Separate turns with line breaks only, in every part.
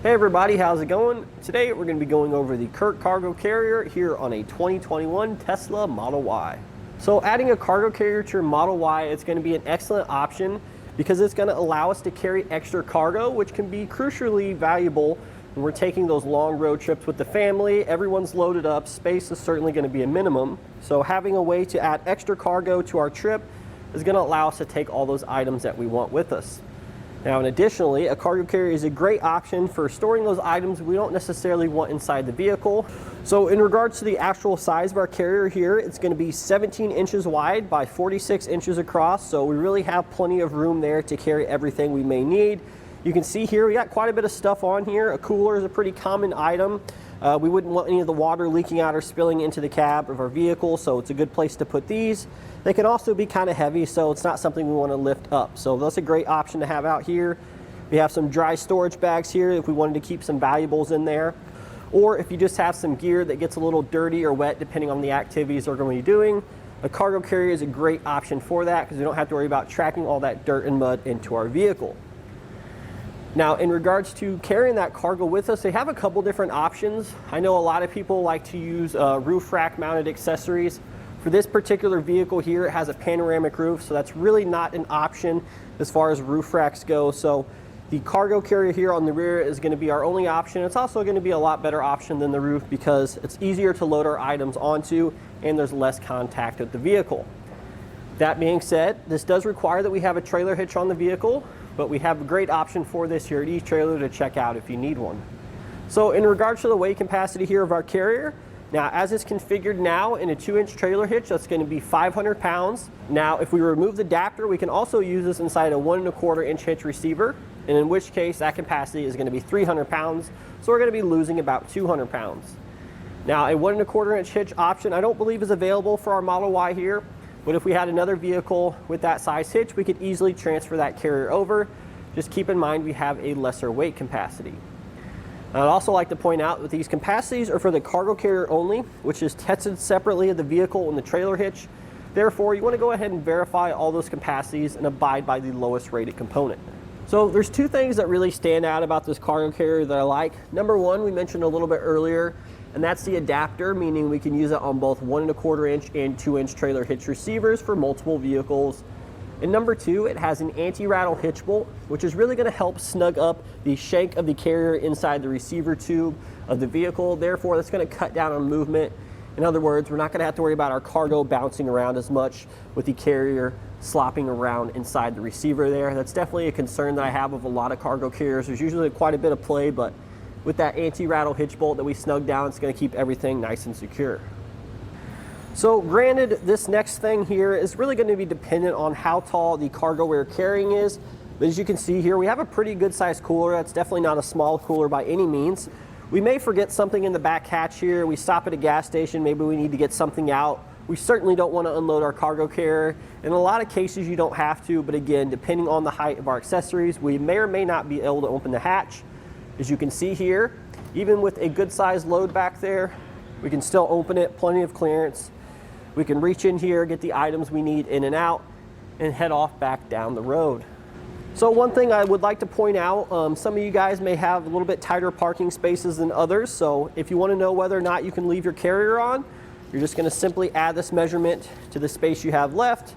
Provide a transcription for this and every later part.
Hey everybody, how's it going? Today we're going to be going over the CURT Cargo Carrier here on a 2021 Tesla Model Y. So adding a cargo carrier to your Model Y is going to be an excellent option because it's going to allow us to carry extra cargo, which can be crucially valuable when we're taking those long road trips with the family. Everyone's loaded up, space is certainly going to be a minimum. So having a way to add extra cargo to our trip is going to allow us to take all those items that we want with us. Now, and additionally, a cargo carrier is a great option for storing those items we don't necessarily want inside the vehicle. So in regards to the actual size of our carrier here, it's going to be 17 inches wide by 46 inches across. So we really have plenty of room there to carry everything we may need. You can see here we got quite a bit of stuff on here. A cooler is a pretty common item. We wouldn't want any of the water leaking out or spilling into the cab of our vehicle, so it's a good place to put these. They can also be kind of heavy, so it's not something we want to lift up. So that's a great option to have out here. We have some dry storage bags here if we wanted to keep some valuables in there. Or if you just have some gear that gets a little dirty or wet depending on the activities we're going to be doing, a cargo carrier is a great option for that because we don't have to worry about tracking all that dirt and mud into our vehicle. Now, in regards to carrying that cargo with us, they have a couple different options. I know a lot of people like to use roof rack mounted accessories. For this particular vehicle here, it has a panoramic roof, so that's really not an option as far as roof racks go. So the cargo carrier here on the rear is going to be our only option. It's also going to be a lot better option than the roof because it's easier to load our items onto and there's less contact with the vehicle. That being said, this does require that we have a trailer hitch on the vehicle, but we have a great option for this here at eTrailer to check out if you need one. So in regards to the weight capacity here of our carrier, now as it's configured now in a 2-inch trailer hitch, that's going to be 500 pounds. Now if we remove the adapter, we can also use this inside a 1 1/4 inch hitch receiver, and in which case that capacity is going to be 300 pounds, so we're going to be losing about 200 pounds. Now a 1 1/4 inch hitch option I don't believe is available for our Model Y here, but if we had another vehicle with that size hitch, we could easily transfer that carrier over. Just keep in mind we have a lesser weight capacity. I'd also like to point out that these capacities are for the cargo carrier only, which is tested separately of the vehicle and the trailer hitch. Therefore, you want to go ahead and verify all those capacities and abide by the lowest rated component. So there's two things that really stand out about this cargo carrier that I like. Number one, we mentioned a little bit earlier, and that's the adapter, meaning we can use it on both 1 1/4 inch and 2-inch trailer hitch receivers for multiple vehicles. And number two, it has an anti-rattle hitch bolt, which is really going to help snug up the shank of the carrier inside the receiver tube of the vehicle. Therefore, that's going to cut down on movement. In other words, we're not going to have to worry about our cargo bouncing around as much with the carrier slopping around inside the receiver there. That's definitely a concern that I have with a lot of cargo carriers. There's usually quite a bit of play, but with that anti-rattle hitch bolt that we snug down, it's going to keep everything nice and secure. So granted, this next thing here is really going to be dependent on how tall the cargo we're carrying is. But as you can see here, we have a pretty good sized cooler. That's definitely not a small cooler by any means. We may forget something in the back hatch here. We stop at a gas station, maybe we need to get something out. We certainly don't want to unload our cargo carrier. In a lot of cases you don't have to, but again, depending on the height of our accessories, we may or may not be able to open the hatch. As you can see here, even with a good sized load back there, we can still open it, plenty of clearance. We can reach in here, get the items we need in and out, and head off back down the road. So one thing I would like to point out, some of you guys may have a little bit tighter parking spaces than others, so if you want to know whether or not you can leave your carrier on, you're just going to simply add this measurement to the space you have left.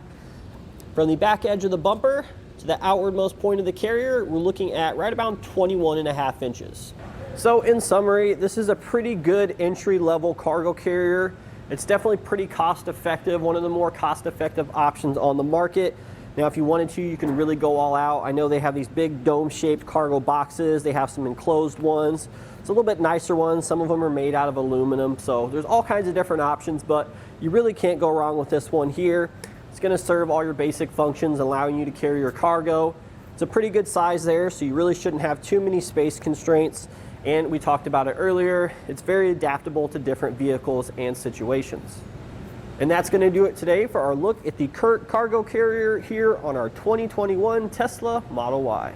From the back edge of the bumper to the outwardmost point of the carrier, we're looking at right about 21.5 inches. So in summary, this is a pretty good entry-level cargo carrier. It's definitely pretty cost-effective, one of the more cost-effective options on the market. Now, if you wanted to, you can really go all out. I know they have these big dome-shaped cargo boxes. They have some enclosed ones. It's a little bit nicer ones. Some of them are made out of aluminum. So there's all kinds of different options, but you really can't go wrong with this one here. It's going to serve all your basic functions, allowing you to carry your cargo. It's a pretty good size there, so you really shouldn't have too many space constraints. And we talked about it earlier, it's very adaptable to different vehicles and situations. And that's going to do it today for our look at the CURT Cargo Carrier here on our 2021 Tesla Model Y.